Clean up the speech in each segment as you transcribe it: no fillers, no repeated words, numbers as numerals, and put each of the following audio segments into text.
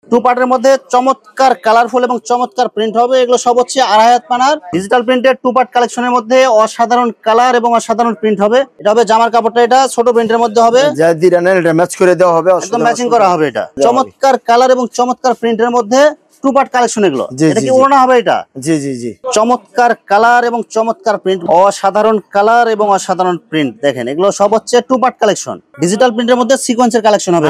Two পার্টের মধ্যে চমৎকার কালারফুল এবং চমৎকার প্রিন্ট হবে। এগুলো সব হচ্ছে 2.5 হাত পানার ডিজিটাল প্রিন্টের টু পার্ট কালেকশনের মধ্যে অসাধারণ কালার এবং অসাধারণ প্রিন্ট হবে। এটা হবে জামার কাপড়টা, এটা ছোট প্রিন্টের মধ্যে হবে, এটা ম্যাচ করে দেওয়া হবে, একদম ম্যাচিং করা হবে। এটা চমৎকার কালার এবং চমৎকার প্রিন্টের মধ্যে টু পার্ট কালেকশন। এগুলো এটা কি ওড়না হবে? এটা জি জি জি, চমৎকার কালার এবং চমৎকার প্রিন্ট, অসাধারণ কালার এবং অসাধারণ প্রিন্ট। দেখেন এগুলো সব হচ্ছে টু পার্ট কালেকশন, ডিজিটাল প্রিন্টের মধ্যে সিকোয়েন্সের কালেকশন হবে।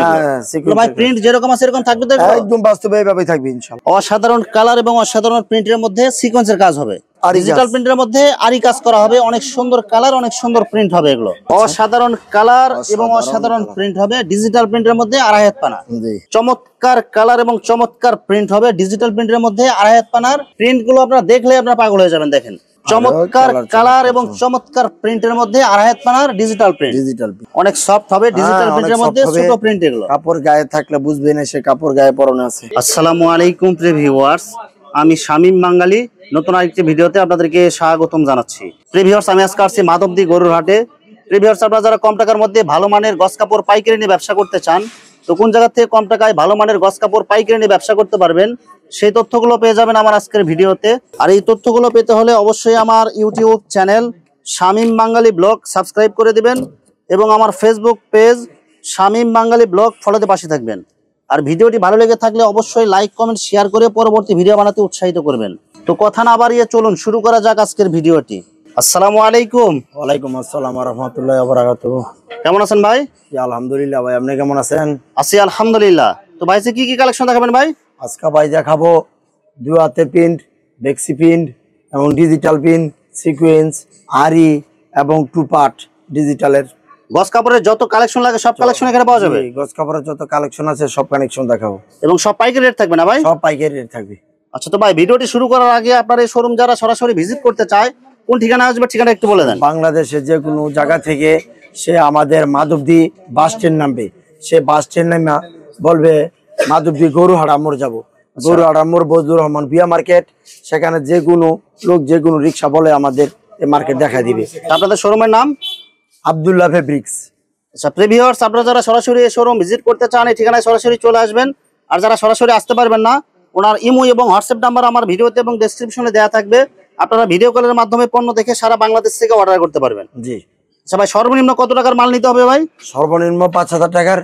ভাই প্রিন্ট যেরকম আছে এরকম থাকবে তো? একদম বাস্তবে এইভাবেই থাকবে ইনশাআল্লাহ। অসাধারণ কালার এবং অসাধারণ প্রিন্টের মধ্যে সিকোয়েন্সের কাজ হবে, ডিজিটাল প্রিন্টের মধ্যে আরি কাজ করা হবে। অনেক সুন্দর কালার, অনেক সুন্দর প্রিন্ট হবে। এগুলো অসাধারণ কালার এবং অসাধারণ প্রিন্ট হবে, ডিজিটাল প্রিন্টের মধ্যে 2.5 হাত পানা। চমৎকার কালার এবং চমৎকার প্রিন্ট হবে ডিজিটাল প্রিন্টের মধ্যে 2.5 হাত পানার। প্রিন্ট গুলো আপনারা দেখলে আপনারা পাগল হয়ে যাবেন। দেখেন চমৎকার কালার এবং চমৎকার প্রিন্টের মধ্যে 2.5 হাত পানার ডিজিটাল প্রিন্ট। অনেক সফট হবে ডিজিটাল প্রিন্টের মধ্যে, ছোট প্রিন্ট। এগুলো কাপড় গায়ে থাকলে বুঝবে না সে কাপড় গায়ে পরানো আছে। আসসালামু আলাইকুম প্রিয় ভিউয়ার্স, আমি শামীম বাঙালি নতুন আরেকটি ভিডিওতে আপনাদেরকে স্বাগতম জানাচ্ছি। প্রিয় ভিউয়ার্স, আমি আজকে আসছি মাধবদী গরুর হাটে। প্রিয় ভিউয়ার্স, আপনারা যারা কম টাকার মধ্যে ভালো মানের গস কাপড় পাইকারি নিয়ে ব্যবসা করতে চান, তো কোন জায়গা থেকে কম টাকায় ভালো মানের গস কাপড় পাইকারি নিয়ে ব্যবসা করতে পারবেন, সেই তথ্যগুলো পেয়ে যাবেন আমার আজকের ভিডিওতে। আর এই তথ্যগুলো পেতে হলে অবশ্যই আমার ইউটিউব চ্যানেল শামীম বাঙালি ব্লগ সাবস্ক্রাইব করে দিবেন এবং আমার ফেসবুক পেজ শামীম বাঙালি ব্লগ ফলোতে পাশে থাকবেন। আর ভিডিওটি ভালো লেগে থাকলে অবশ্যই লাইক কমেন্ট শেয়ার করে পরবর্তী ভিডিও বানাতে উৎসাহিত করবেন। তো কথা না বাড়িয়ে চলুন শুরু করা যাক আজকের ভিডিওটি। আসসালামু আলাইকুম। ওয়ালাইকুম আসসালাম ওয়া রাহমাতুল্লাহি ওয়া বারাকাতুহু। কেমন আছেন ভাই? আলহামদুলিল্লাহ ভাই, আপনি কেমন আছেন? আছি আলহামদুলিল্লাহ। তো ভাইসে কি কি কালেকশন দেখাবেন ভাই? আজকে ভাই দেখাবো দুই হাতের প্রিন্ট, বেক্সি প্রিন্ট এবং ডিজিটাল প্রিন্ট, সিকোয়েন্স, আরি এবং টু পার্ট ডিজিটালের গস কাপড়ের যত কালেকশন লাগে সব কালেকশন এখানে পাওয়া যাবে। গস কাপড়ের যত কালেকশন আছে সব কালেকশন দেখাবো এবং সব পাইকারি রেট থাকবে না ভাই? সব পাইকারি রেট থাকবে। আচ্ছা, তো ভাই ভিডিওটি শুরু করার আগে আপনার এই শোরুম যারা সরাসরি ভিজিট করতে চায় কোন ঠিকানা আসবে, ঠিকানা একটু বলে দেন। বাংলাদেশে যে কোনো জায়গা থেকে সে আমাদের মাধবদী বাস স্ট্যান্ড নামবে, সে বাস স্ট্যান্ড নামে বলবে মাধবদী গরুহাট মোড় যাবো, গরুহাট মোড় বজলুর রহমান বিয়া মার্কেট, সেখানে যে কোনো লোক যে কোনো রিক্সা বলে আমাদের এই মার্কেট দেখা দিবে। আপনাদের শোরুমের নাম আব্দুল্লাহ ফেব্রিক্স। আচ্ছা প্রিয় ভিউয়ার্স, আপনারা যারা সরাসরি এই শোরুম ভিজিট করতে চান এই ঠিকানায় সরাসরি চলে আসবেন। আর যারা সরাসরি আসতে পারবেন না, ওনার ইমো এবং হোয়াটসঅ্যাপ নাম্বার আমার ভিডিওতে এবং ডেসক্রিপশনে দেওয়া থাকবে। আপনারা ভিডিও কলের মাধ্যমে পণ্য দেখে সারা বাংলাদেশ থেকে অর্ডার করতে পারবেন। জি। আচ্ছা ভাই, সর্বনিম্ন কত টাকার মাল নিতে হবে ভাই? সর্বনিম্ন 5,000 টাকার।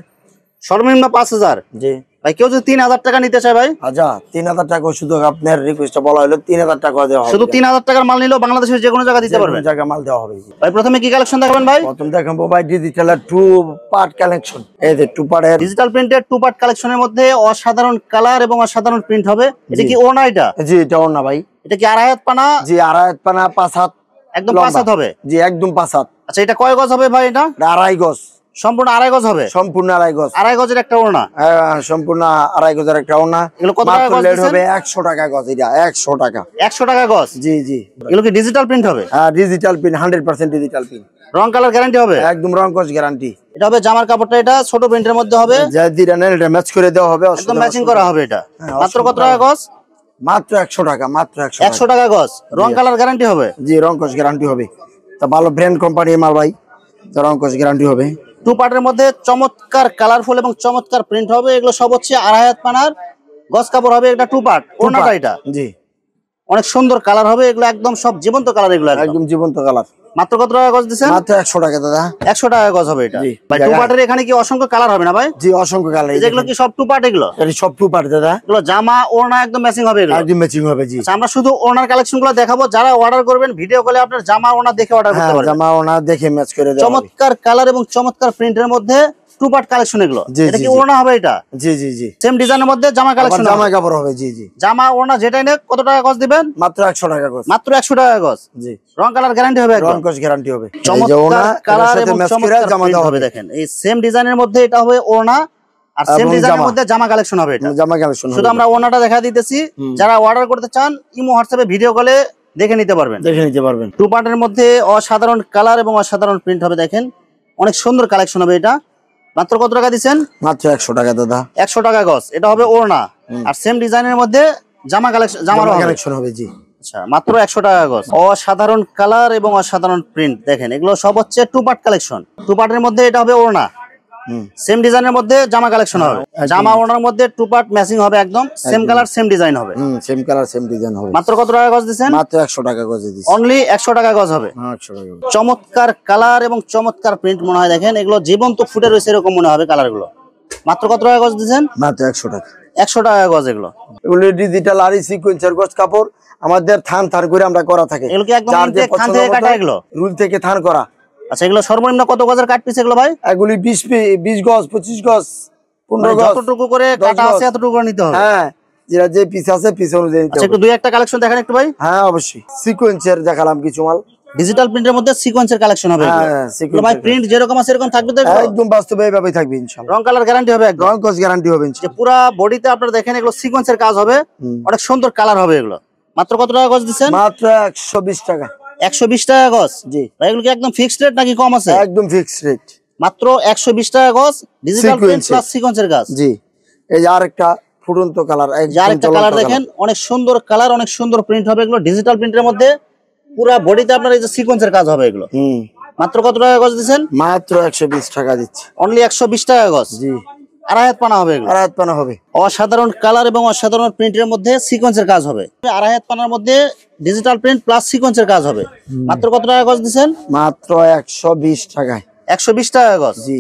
সর্বনিম্ন 5,000? জি ভাই। কেউ যদি 3,000 টাকা নিতে চায় ভাই? আচ্ছা 3,000 টাকা, শুধু আপনার রিকোয়েস্টটা বলা হলো 3,000 টাকা দেওয়া হবে। শুধু 3,000 টাকার মাল নিলেও বাংলাদেশের যে কোনো জায়গা দিতে পারবেন, জায়গা মাল দেওয়া হবে। ভাই প্রথমে কি কালেকশন দেখাবেন ভাই? প্রথম দেখাবো ভাই ডিজিটালের টু পার্ট কালেকশন। এই যে টু পার্টের ডিজিটাল প্রিন্টের টু পার্ট কালেকশনের মধ্যে অসাধারণ কালার এবং অসাধারণ প্রিন্ট হবে। এটা কি ওড়না? এটা জি এটা ওড়না ভাই। এটা কি 2.5 হাত পানা? জি 2.5 হাত পানা, 5 হাত, একদম 5 হাত হবে। জি একদম 5 হাত। আচ্ছা, এটা কয় গজ হবে ভাই? এটা 2.5 গজ। সম্পূর্ণ 2.5 গজ হবে? সম্পূর্ণ 2.5 গজ। 2.5 গজের একটা ওড়না? সম্পূর্ণ 2.5 গজের একটা ওড়না। এগুলো কত টাকা গজ হবে? 100 টাকা গজ। এটা 100 টাকা। 100 টাকা গজ? জি জি। এগুলো কি ডিজিটাল প্রিন্ট হবে? হ্যাঁ ডিজিটাল প্রিন্ট, 100% ডিজিটাল প্রিন্ট। রং কালার গ্যারান্টি হবে? একদম রং কস গ্যারান্টি। এটা হবে জামার কাপড়টা, এটা ছোট প্রিন্টের মধ্যে হবে, যা দিরানের এটা ম্যাচ করে দেওয়া হবে, একদম ম্যাচিং করা হবে। এটা মাত্র কত টাকা গজ? মাত্র 100 টাকা। মাত্র 100 টাকা গজ। রং কালার গ্যারান্টি হবে? জি রং কস গ্যারান্টি হবে। তা ভালো ব্র্যান্ড কোম্পানির মাল ভাই, তো রং কস গ্যারান্টি হবে। টু পার্টের মধ্যে চমৎকার কালারফুল এবং চমৎকার প্রিন্ট হবে। এগুলো সব হচ্ছে 2.5 হাত পানার গজ কাপড় হবে। এটা টু পার্ট ওড়নাটা, এটা জি অনেক সুন্দর কালার হবে। এগুলো একদম সব জীবন্ত কালার। এগুলো একদম জীবন্ত কালার। মাত্র কত টাকা গজ দিচ্ছেন? মাত্র 100 টাকা দাদা। 100 টাকা গজ হবে এটা ভাই। টু পার্টের এখানে কি অসংখ্য কালার হবে না ভাই? জি অসংখ্য কালার। যেগুলো কি সব টু পার্ট? এগুলো সব টু পার্ট দাদা। এগুলো জামা ওড়না একদম ম্যাচিং হবে। এগুলো একদম ম্যাচিং হবে। জি আমরা শুধু ওড়নার কালেকশন গুলো দেখাবো। যারা অর্ডার করবেন ভিডিও কলে আপনার জামা ওড়না দেখে অর্ডার করতে পারবেন। জামা ওড়না দেখে ম্যাচ করে দেওয়া হবে। চমৎকার কালার এবং চমৎকার প্রিন্টের মধ্যে টু পার্ট কালেকশন। এগুলো এটা কি ওড়না হবে? এটা জি জি জি। সেম ডিজাইনের মধ্যে জামা কালেকশন, জামা কাপড় হবে। জি জি। জামা ওড়না যেটাই নেক কত টাকা গজ দিবেন? মাত্র 100 টাকা গজ। মাত্র 100 টাকা গজ। জি রং কালার গ্যারান্টি হবে? রং কস গ্যারান্টি হবে। চমৎকার কালার এবং চমৎকার প্রিন্ট হবে। দেখেন এই সেম ডিজাইনের মধ্যে এটা হবে ওড়না, আর সেম ডিজাইনের মধ্যে জামা কালেকশন হবে। এটা জামা কালেকশন শুধু আমরা ওড়নাটা দেখা দিতেছি। যারা অর্ডার করতে চান ইমো হোয়াটসঅ্যাপে ভিডিও কলে দেখে নিতে পারবেন। টু পার্টের মধ্যে অসাধারণ কালার এবং অসাধারণ প্রিন্ট হবে। দেখেন অনেক সুন্দর কালেকশন হবে। এটা মাত্র কত টাকা দিচ্ছেন? মাত্র 100 টাকা দাদা। 100 টাকা গজ। এটা হবে ওড়না, আর সেম ডিজাইনের মধ্যে জামা কালেকশন, জামার কালেকশন হবে। জি আচ্ছা, মাত্র 100 টাকা গজ। অসাধারণ কালার এবং অসাধারণ প্রিন্ট। দেখেন এগুলো সব হচ্ছে টু পার্ট কালেকশন। টু পার্টের মধ্যে এটা হবে ওড়না, সেম ডিজাইনের মধ্যে জামা কালেকশন হবে, জামা ওনার মধ্যে টু পার্ট ম্যাচিং হবে, একদম সেম কালার সেম ডিজাইন হবে। সেম কালার সেম ডিজাইন হবে। মাত্র কত টাকা গজ দিচ্ছেন? মাত্র 100 টাকা গজে দিচ্ছি। অনলি 100 টাকা গজ হবে। 100 টাকা। চমৎকার কালার এবং চমৎকার প্রিন্ট মনে হয়, দেখেন এগুলো জীবন্ত ফুটে রয়েছে এরকম মনে হবে কালার গুলো। মাত্র কত টাকা গজ দিচ্ছেন? মাত্র 100 টাকা। 100 টাকা গজ এগুলো। এগুলো ডিজিটাল আর সিকোয়েন্সের গজ কাপড়, আমাদের থান থান করে আমরা করা থাকে। এগুলো কি একদম ইনটেক থান থেকে কাটা এগুলো? রুল থেকে থান করা। আচ্ছা, এগুলো সর্বনিম্ন কত গজের কাট পিস এগুলো ভাই? এগুলি 20 গজ 25 গজ 15 গজ যতটুকু করে কাটা আছে এতটুকু করে নিতে হবে। হ্যাঁ, যেটা যে পিস আছে পিস অনুযায়ী নিতে আচ্ছা, হবে। একটু দুই একটা কালেকশন দেখেন একটু ভাই। হ্যাঁ অবশ্যই, সিকোয়েন্সের দেখালাম কিছু মাল। ডিজিটাল প্রিন্টের মধ্যে সিকোয়েন্সের কালেকশন হবে। হ্যাঁ, এগুলো ভাই প্রিন্ট যেরকম আছে এরকম থাকবে তো? একদম বাস্তবে এইভাবেই থাকবে ইনশাআল্লাহ। রং কালার গ্যারান্টি হবে একদম? রং কস গ্যারান্টি হবে ইনশাআল্লাহ। পুরো বডিতে আপনারা দেখেন এগুলো সিকোয়েন্সের কাজ হবে, অনেক সুন্দর কালার হবে এগুলো। মাত্র কত টাকা গজ দিচ্ছেন? মাত্র 120 টাকা। 120 টাকা গজ। জি ভাই, এগুলো কি একদম ফিক্সড রেট নাকি কম আছে? একদম ফিক্সড রেট। মাত্র 120 টাকা গজ, ডিজিটাল প্রিন্ট প্লাস সিকোয়েন্সের কাজ। জি, এই যে আরেকটা ফুটন্ত কালার, আরেকটা কালার দেখেন, অনেক সুন্দর কালার, অনেক সুন্দর প্রিন্ট হবে এগুলো ডিজিটাল প্রিন্টের মধ্যে। পুরো বডিতে আপনার এই যে সিকোয়েন্সের কাজ হবে এগুলো। মাত্র কত টাকা গজ দিচ্ছেন? মাত্র 120 টাকা দিচ্ছি। অনলি 120 টাকা গজ। জি, আড়াই হাত পানা হবে এগুলো। আড়াই হাত পানা হবে। অসাধারণ কালার এবং অসাধারণ প্রিন্টের মধ্যে সিকোয়েন্সের কাজ হবে। আড়াই হাত পানার মধ্যে ডিজিটাল প্রিন্ট প্লাস সিকোয়েন্সের কাজ হবে। মাত্র কত টাকা গজ দিচ্ছেন? মাত্র 120 টাকায়। 120 টাকা গজ। জি,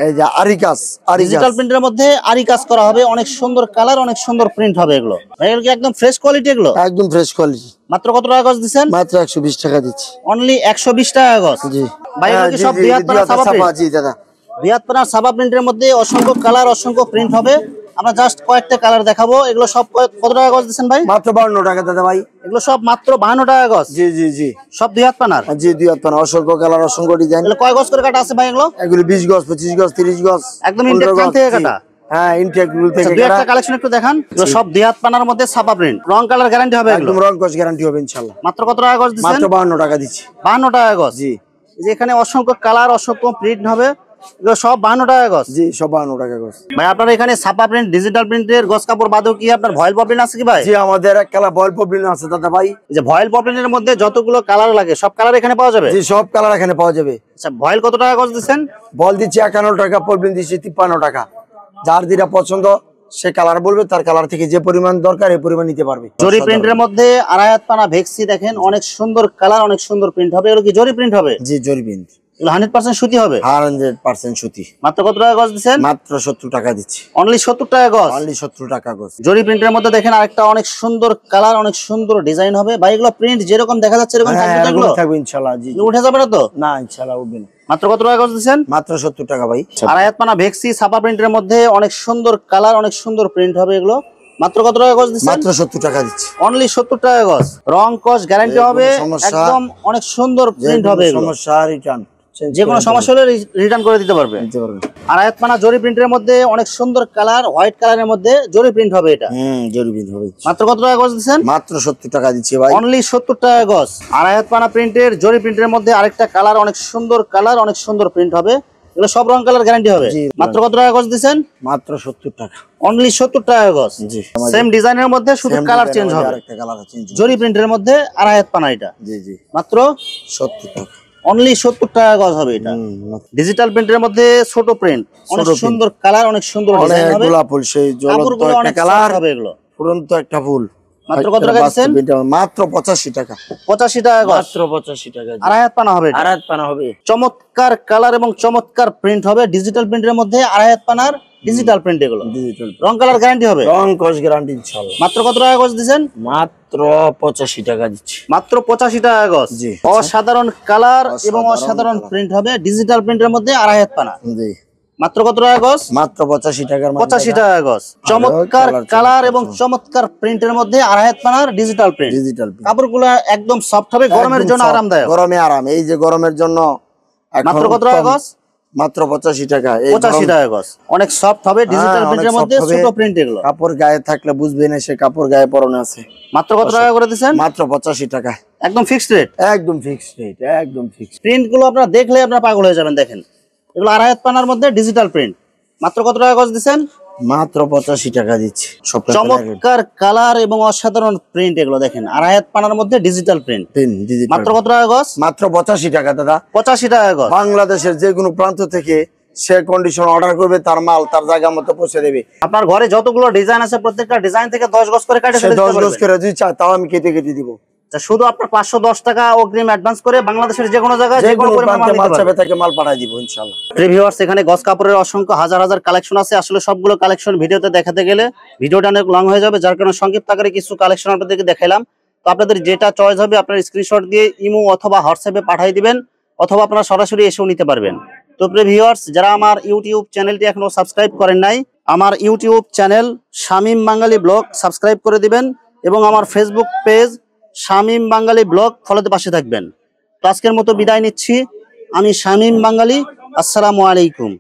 এই যে আরি কাজ, ডিজিটাল প্রিন্টের মধ্যে আরি কাজ করা হবে, অনেক সুন্দর কালার, অনেক সুন্দর প্রিন্ট হবে এগুলো। এগুলো কি একদম ফ্রেশ কোয়ালিটি এগুলো? একদম ফ্রেশ কোয়ালিটি। মাত্র কত টাকা গজ দিচ্ছেন? মাত্র 120 টাকা দিচ্ছি। অনলি 120 টাকা গজ। জি ভাই, এগুলো কি সব দুই হাত পানা সাবা প্রিন্ট? জি দাদা, দুই হাত পানার সাবা প্রিন্টের মধ্যে অসংখ্য কালার, অসংখ্য প্রিন্ট হবে। আমরা জাস্ট কয়েকটা কালার দেখাবো। এগুলো সব কত টাকা গজ দিচ্ছেন ভাই? মাত্র 52 টাকা দাদা ভাই। এগুলো সব মাত্র 52 টাকা গজ। জি জি জি, সব দুই হাত পানার? জি দুই হাত পানা, অসংখ্য কালার, অসংখ্য ডিজাইন। এগুলো কয় গজ করে কাটা আছে ভাই এগুলো? এগুলি 20 গজ 25 গজ 30 গজ একদম ইনটেক থান থেকে কাটা? হ্যাঁ, ইনটেক রুল থেকে দুই কাটা। একটা কালেকশন একটু দেখান। এগুলো সব দুই হাত পানার মধ্যে ছাপা প্রিন্ট, রং কালার গ্যারান্টি হবে এগুলো? একদম রং কস গ্যারান্টি হবে ইনশাআল্লাহ। মাত্র কত টাকা গজ দিচ্ছেন? মাত্র 52 টাকা দিচ্ছি। 52 টাকা গজ। জি, এই যে এখানে অসংখ্য কালার, অসংখ্য প্রিন্ট হবে, এগুলো সব 52 টাকা গজ। জি, সব 52 টাকা গজ। ভাই, আপনার এখানে ছাপা প্রিন্ট, ডিজিটাল প্রিন্টের গজ কাপড় বাদেও কি আপনার ভয়েল পপলিন আছে কি ভাই? জি, আমাদের এক কালার বয়েল পপলিন আছে দাদা ভাই। এই যে ভয়েল পপলিনের মধ্যে যতগুলো কালার লাগে সব কালার এখানে পাওয়া যাবে? জি, সব কালার এখানে পাওয়া যাবে। আচ্ছা, ভয়েল কত টাকা গজ দিচ্ছেন? বল দিচ্ছি 51 টাকা, পপলিন দিচ্ছি 53 টাকা। যার যেটা পছন্দ সে কালার বলবে, তার কালার থেকে যে পরিমাণ দরকার এই পরিমাণ নিতে পারবে। জরি প্রিন্টের মধ্যে আড়াই হাত পানা ভেক্সি দেখেন, অনেক সুন্দর কালার, অনেক সুন্দর প্রিন্ট হবে। এগুলো কি জরি প্রিন্ট হবে? জি, জরি প্রিন্ট। এগুলো 100% সুতি হবে? 100% সুতি। মাত্র কত টাকা গজ দিচ্ছেন? মাত্র 70 টাকা দিচ্ছি। অনলি 70 টাকা গজ। অনলি 70 টাকা গজ। জরি প্রিন্টের মধ্যে দেখেন আরেকটা অনেক সুন্দর কালার, অনেক সুন্দর ডিজাইন হবে। ভাই, এগুলো প্রিন্ট যেরকম দেখা যাচ্ছে এরকম থাকবে তো? এগুলো থাকবে ইনশাআল্লাহ। জি, উঠে যাবে না তো? না ইনশাআল্লাহ উঠবে না। মাত্র কত টাকা গজ দিচ্ছেন? মাত্র 70 টাকা ভাই। আড়াই হাত পানা ভেক্সি ছাপা প্রিন্টের মধ্যে অনেক সুন্দর কালার, অনেক সুন্দর প্রিন্ট হবে এগুলো। মাত্র কত টাকা গজ দিচ্ছেন? মাত্র 70 টাকা দিচ্ছি। অনলি 70 টাকা গজ। রং কস গ্যারান্টি হবে, সমস্যা- একদম অনেক সুন্দর প্রিন্ট হবে এগুলো। সমস্যা রিটার্ন, যে কোনো সমস্যা হলে রিটার্ন করে দিতে পারবে। আড়াই হাত পানা জরি প্রিন্টের মধ্যে অনেক সুন্দর কালার, হোয়াইট কালারের মধ্যে জরি প্রিন্ট হবে এটা। জরি প্রিন্ট হবে। মাত্র কত টাকা গজ দিচ্ছেন? মাত্র 70 টাকা দিচ্ছি ভাই। অনলি 70 টাকা গজ। আড়াই হাত পানা প্রিন্টের জরি প্রিন্টের মধ্যে আরেকটা কালার, অনেক সুন্দর কালার, অনেক সুন্দর প্রিন্ট হবে। এগুলো সব রং কালার গ্যারান্টি হবে। জি। মাত্র কত টাকা গজ দিচ্ছেন? মাত্র 70 টাকা। অনলি 70 টাকা গজ। জি, সেম ডিজাইনের মধ্যে শুধু কালার চেঞ্জ হবে। আরেকটা কালার চেঞ্জ হবে। জরি প্রিন্টের মধ্যে আড়াই হাত পানা এটা। জি জি, মাত্র 70 টাকা। অনলি 70 টাকা গজ হবে এটা। ডিজিটাল প্রিন্টের মধ্যে ছোট প্রিন্ট, অনেক সুন্দর কালার, অনেক সুন্দর ডিজাইন হবে। গোলাপ ফুল, সেই জ্বলন্ত কাপড়গুলো একটা অনেক কালার কালার হবে এগুলো। ফুরন্ত একটা ফুল। মাত্র কত টাকা দিচ্ছেন? মাত্র 85 টাকা। 85 টাকা গজ। মাত্র 85 টাকা। আড়াই হাত পানা হবে এটা। আড়াই হাত পানা হবে। চমৎকার কালার এবং চমৎকার প্রিন্ট হবে ডিজিটাল প্রিন্টের মধ্যে। আড়াই হাত পানার ডিজিটাল প্রিন্ট এগুলো। ডিজিটাল রং কালার গ্যারান্টি হবে? রং কস গ্যারান্টি ইনশাআল্লাহ। মাত্র কত টাকা গজ দিচ্ছেন? মাত্র 85 টাকা দিচ্ছি। মাত্র 85 টাকা গজ। জি। অসাধারণ কালার এবং অসাধারণ প্রিন্ট হবে ডিজিটাল প্রিন্টের মধ্যে আড়াই হাত পানা। জি, মাত্র কত টাকা গজ? মাত্র 85 টাকার মধ্যে। 85 টাকা গজ। চমৎকার কালার এবং চমৎকার প্রিন্টের মধ্যে আড়াই হাত পানার ডিজিটাল প্রিন্ট। ডিজিটাল কাপড়গুলো একদম সফট হবে, গরমের জন্য আরামদায়ক। গরমে আরাম, এই যে গরমের জন্য। মাত্র কত টাকা গজ? মাত্র 85 টাকা। 85 টাকা গজ। অনেক সফট হবে ডিজিটাল প্রিন্টের মধ্যে, ছোট প্রিন্ট এগুলো। কাপড় গায়ে থাকলে বুঝবে না সে কাপড় গায়ে পরনে আছে। মাত্র কত টাকা করে দিচ্ছেন? মাত্র 85 টাকা। একদম ফিক্সড রেট। একদম ফিক্সড রেট, একদম ফিক্সড। প্রিন্ট গুলো আপনারা দেখলে আপনারা পাগল হয়ে যাবেন। দেখেন এগুলো আড়াই হাত পানার মধ্যে ডিজিটাল প্রিন্ট। মাত্র কত টাকা গজ দিচ্ছেন? মাত্র 85 টাকা দিচ্ছি। চমৎকার কালার এবং অসাধারণ প্রিন্ট এগুলো দেখেন, আড়াই হাত পানার মধ্যে ডিজিটাল প্রিন্ট। মাত্র কত টাকা গজ? মাত্র 85 টাকা দাদা। 85 টাকা গজ। বাংলাদেশের যে কোনো প্রান্ত থেকে সে কন্ডিশন অর্ডার করবে, তার মাল তার জায়গা মতো পৌঁছে দেবে। আপনার ঘরে যতগুলো ডিজাইন আছে প্রত্যেকটা ডিজাইন থেকে 10 গজ করে কাটে সে 10 গজ করে যদি চায় তাও আমি কেটে কেটে দিব। শুধু আপনার 510 টাকা অগ্রিম অ্যাডভান্স করে বাংলাদেশের যে কোনো জায়গায় যে কোনো পরিমাণ মাল চাবে তাকে মাল পাঠিয়ে দিব ইনশাআল্লাহ। ভিউয়ার্স, এখানে গজ কাপড়ের অসংখ্য হাজার হাজার কালেকশন আছে। আসলে সবগুলো কালেকশন ভিডিওতে দেখাতে গেলে ভিডিওটা অনেক লং হয়ে যাবে, যার কারণে সংক্ষিপ্ত আকারে কিছু কালেকশন আপনাদেরকে দেখাইলাম। তো আপনাদের যেটা চয়েস হবে আপনার স্ক্রিনশট দিয়ে ইমো অথবা হোয়াটসঅ্যাপে পাঠিয়ে দিবেন, অথবা আপনারা সরাসরি এসেও নিতে পারবেন। তো ভিউয়ার্স, যারা আমার ইউটিউব চ্যানেলটি এখনো সাবস্ক্রাইব করেন নাই, আমার ইউটিউব চ্যানেল শামীম বাঙালি ব্লগ সাবস্ক্রাইব করে দিবেন এবং আমার ফেসবুক পেজ শামীম বাঙালি ব্লগ ফলোতে পাশে থাকবেন। তো আজকের মতো বিদায় নিচ্ছি, আমি শামীম বাঙালি। আসসালামু আলাইকুম।